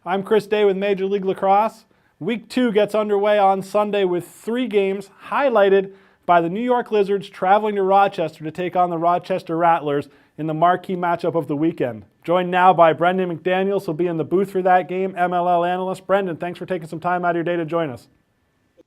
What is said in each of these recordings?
I'm Chris Day with Major League Lacrosse. Week 2 gets underway on Sunday with 3 games, highlighted by the New York Lizards traveling to Rochester to take on the Rochester Rattlers in the marquee matchup of the weekend. Joined now by Brendan McDaniels, who'll be in the booth for that game, MLL analyst. Brendan, thanks for taking some time out of your day to join us.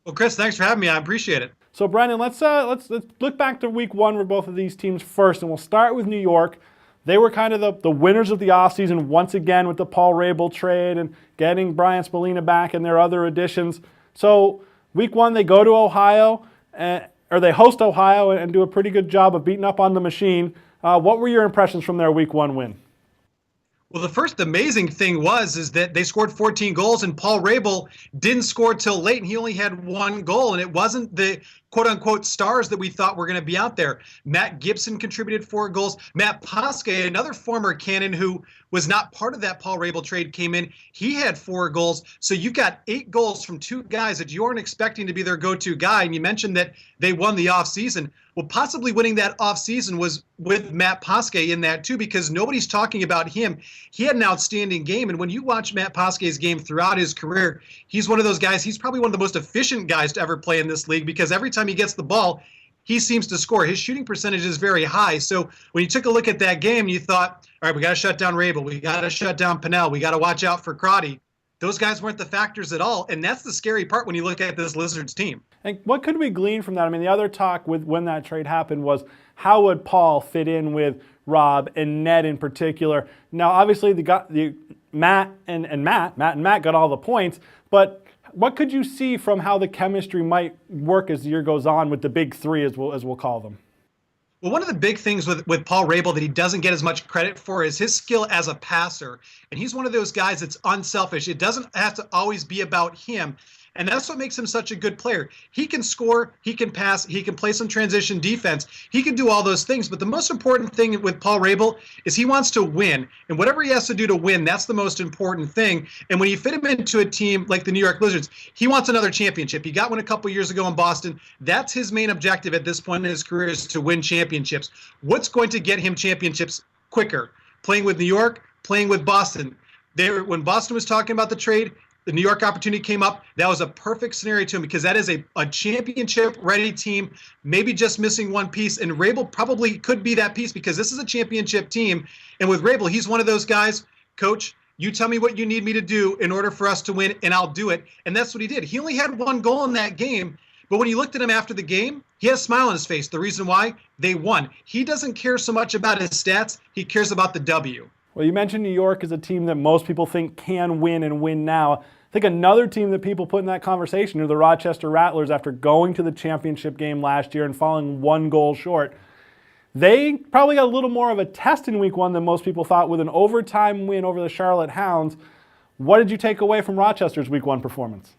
Well, Chris, thanks for having me. I appreciate it. So, Brendan, let's look back to Week 1 for both of these teams first, and we'll start with New York. They were kind of the winners of the offseason once again with the Paul Rabel trade and getting Brian Spalina back and their other additions. So Week 1, they go to Ohio, or they host Ohio and do a pretty good job of beating up on the machine. What were your impressions from their Week 1 win? Well, the first amazing thing is that they scored 14 goals, and Paul Rabel didn't score till late, and he only had 1 goal, and it wasn't the quote-unquote stars that we thought were going to be out there. Matt Gibson contributed 4 goals. Matt Poske, another former Cannon who was not part of that Paul Rabel trade, came in. He had 4 goals. So you've got 8 goals from 2 guys that you aren't expecting to be their go-to guy, and you mentioned that they won the offseason. Well, possibly winning that offseason was with Matt Poske in that too, because nobody's talking about him. He had an outstanding game, and when you watch Matt Poske's game throughout his career, he's one of those guys. He's probably one of the most efficient guys to ever play in this league, because every time he gets the ball, he seems to score. His shooting percentage is very high. So when you took a look at that game, you thought, all right, we got to shut down Rabel. We got to shut down Pennell. We got to watch out for Crotty. Those guys weren't the factors at all, and that's the scary part when you look at this Lizards team. And what could we glean from that? I mean, the other talk with when that trade happened was how would Paul fit in with Rob and Ned in particular. Now, obviously, Matt and Matt got all the points, but what could you see from how the chemistry might work as the year goes on with the big three, as we'll call them? Well, one of the big things with Paul Rabel that he doesn't get as much credit for is his skill as a passer. And he's one of those guys that's unselfish. It doesn't have to always be about him. And that's what makes him such a good player. He can score, he can pass, he can play some transition defense. He can do all those things. But the most important thing with Paul Rabel is he wants to win. And whatever he has to do to win, that's the most important thing. And when you fit him into a team like the New York Lizards, he wants another championship. He got one a couple years ago in Boston. That's his main objective at this point in his career, is to win championships. What's going to get him championships quicker? Playing with New York, playing with Boston. When Boston was talking about the trade, the New York opportunity came up. That was a perfect scenario to him, because that is a championship-ready team, maybe just missing one piece. And Rabel probably could be that piece, because this is a championship team. And with Rabel, he's one of those guys, Coach, you tell me what you need me to do in order for us to win, and I'll do it. And that's what he did. He only had 1 goal in that game, but when you looked at him after the game, he had a smile on his face. The reason why? They won. He doesn't care so much about his stats. He cares about the W. Well, you mentioned New York as a team that most people think can win and win now. I think another team that people put in that conversation are the Rochester Rattlers, after going to the championship game last year and falling 1 goal short. They probably got a little more of a test in Week 1 than most people thought, with an overtime win over the Charlotte Hounds. What did you take away from Rochester's Week 1 performance?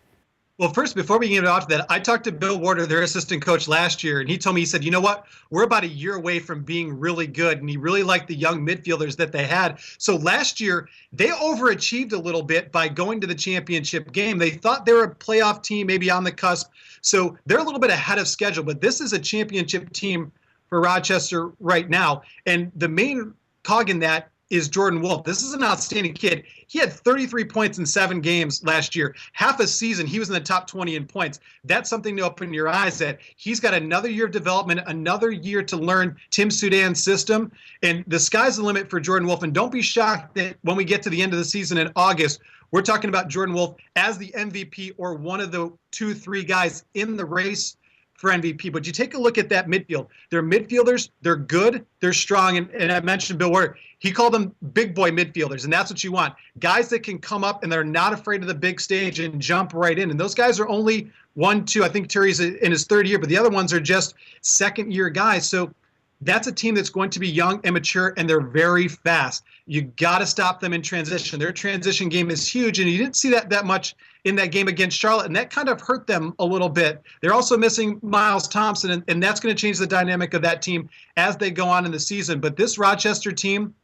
Well, first, before we get off that, I talked to Bill Warder, their assistant coach, last year, and he told me, he said, you know what, we're about a year away from being really good, and he really liked the young midfielders that they had. So last year, they overachieved a little bit by going to the championship game. They thought they were a playoff team, maybe on the cusp, so they're a little bit ahead of schedule, but this is a championship team for Rochester right now, and the main cog in that is Jordan Wolf. This is an outstanding kid. He had 33 points in 7 games last year. Half a season, he was in the top 20 in points. That's something to open your eyes at. He's got another year of development, another year to learn Tim Sudan's system, and the sky's the limit for Jordan Wolf. And don't be shocked that when we get to the end of the season in August, we're talking about Jordan Wolf as the MVP, or one of the 2-3 guys in the race for MVP. But you take a look at that midfield. They're midfielders. They're good. They're strong. And I mentioned Bill Warder. He called them big boy midfielders, and that's what you want. Guys that can come up and they're not afraid of the big stage and jump right in. And those guys are only 1, 2. I think Terry's in his 3rd year, but the other ones are just 2nd-year guys. So that's a team that's going to be young and mature, and they're very fast. You got to stop them in transition. Their transition game is huge, and you didn't see that much in that game against Charlotte, and that kind of hurt them a little bit. They're also missing Miles Thompson, and that's going to change the dynamic of that team as they go on in the season. But this Rochester team,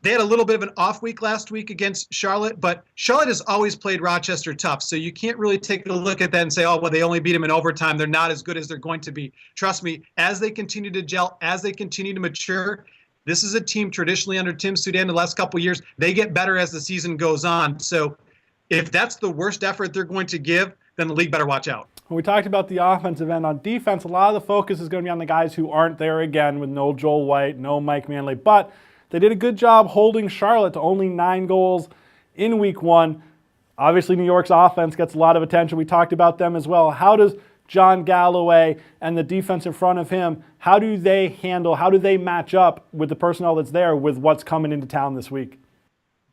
they had a little bit of an off week last week against Charlotte, but Charlotte has always played Rochester tough, so you can't really take a look at that and say, oh, well, they only beat them in overtime. They're not as good as they're going to be. Trust me, as they continue to gel, as they continue to mature, This is a team traditionally under Tim Soudan the last couple of years. They get better as the season goes on. So if that's the worst effort they're going to give, then the league better watch out. When we talked about the offensive end, on defense, a lot of the focus is going to be on the guys who aren't there again, with no Joel White, no Mike Manley. But they did a good job holding Charlotte to only 9 goals in week 1. Obviously, New York's offense gets a lot of attention. We talked about them as well. How does John Galloway and the defense in front of him, how do they match up with the personnel that's there with what's coming into town this week?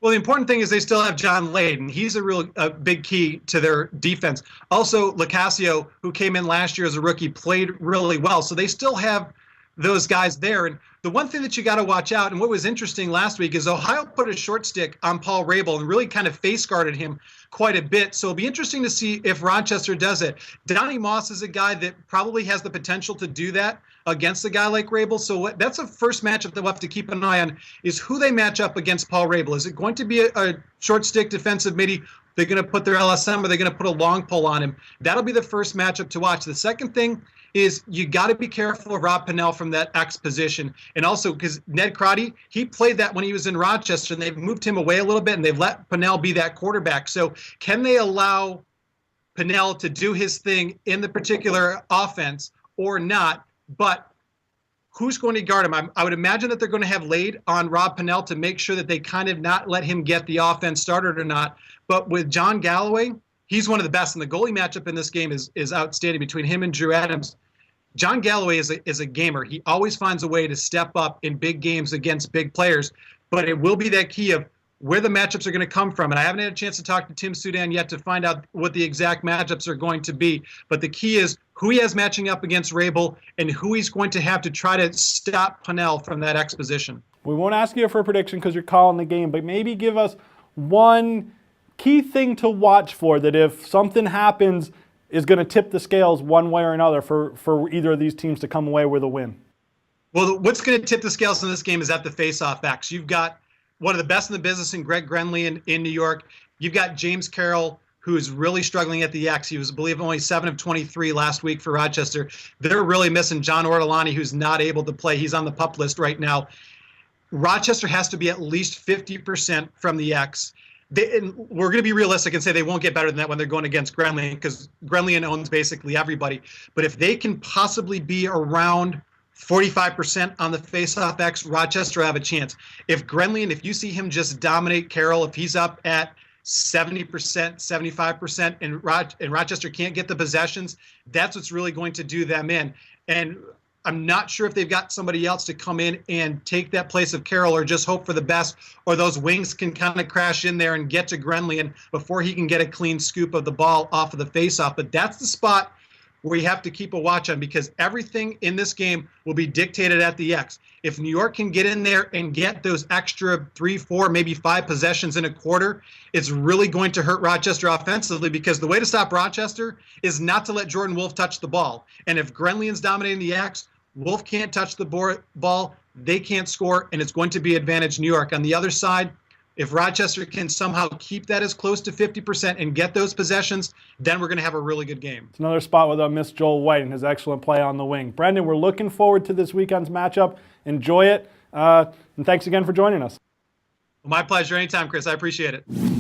Well, the important thing is they still have John Layden. He's a big key to their defense. Also, Lacasio, who came in last year as a rookie, played really well. So they still have those guys there. And the one thing that you got to watch out, and what was interesting last week, is Ohio put a short stick on Paul Rabel and really kind of face guarded him quite a bit. So it'll be interesting to see if Rochester does it. Donnie Moss is a guy that probably has the potential to do that against a guy like Rabel. So that's a first matchup that we'll have to keep an eye on, is who they match up against Paul Rabel. Is it going to be a short stick defensive midi? They're going to put their LSM, or they're going to put a long pole on him? That'll be the first matchup to watch. The second thing is you got to be careful of Rob Pennell from that X position. And also because Ned Crotty, he played that when he was in Rochester, and they've moved him away a little bit, and they've let Pennell be that quarterback. So can they allow Pennell to do his thing in the particular offense or not? But who's going to guard him? I would imagine that they're going to have laid on Rob Pennell to make sure that they kind of not let him get the offense started or not. But with John Galloway, he's one of the best. And the goalie matchup in this game is outstanding between him and Drew Adams. John Galloway is a gamer. He always finds a way to step up in big games against big players. But it will be that key of where the matchups are going to come from. And I haven't had a chance to talk to Tim Soudan yet to find out what the exact matchups are going to be. But the key is who he has matching up against Rabel and who he's going to have to try to stop Pennell from that X position. We won't ask you for a prediction because you're calling the game, but maybe give us one key thing to watch for that if something happens is going to tip the scales one way or another for either of these teams to come away with a win. Well, what's going to tip the scales in this game is at the face-off X. You've got one of the best in the business in Greg Grenly in New York. You've got James Carroll, who is really struggling at the X. He was, I believe, only 7 of 23 last week for Rochester. They're really missing John Ortolani, who's not able to play. He's on the PUP list right now. Rochester has to be at least 50% from the X. And we're going to be realistic and say they won't get better than that when they're going against Gremlin, because Gremlin owns basically everybody. But if they can possibly be around 45% on the face-off X, Rochester have a chance. If Gremlin, if you see him just dominate Carroll, if he's up at 70%, 75%, and Rochester can't get the possessions, that's what's really going to do them in. And I'm not sure if they've got somebody else to come in and take that place of Carroll, or just hope for the best, or those wings can kind of crash in there and get to Grenlian before he can get a clean scoop of the ball off of the faceoff. But that's the spot where you have to keep a watch on, because everything in this game will be dictated at the X. If New York can get in there and get those extra 3, 4, maybe 5 possessions in a quarter, it's really going to hurt Rochester offensively, because the way to stop Rochester is not to let Jordan Wolf touch the ball. And if Grenlian's dominating the X, Wolf can't touch the ball, they can't score, and it's going to be advantage New York. On the other side, if Rochester can somehow keep that as close to 50% and get those possessions, then we're going to have a really good game. It's another spot where they'll miss Joel White and his excellent play on the wing. Brendan, we're looking forward to this weekend's matchup. Enjoy it, and thanks again for joining us. My pleasure. Anytime, Chris. I appreciate it.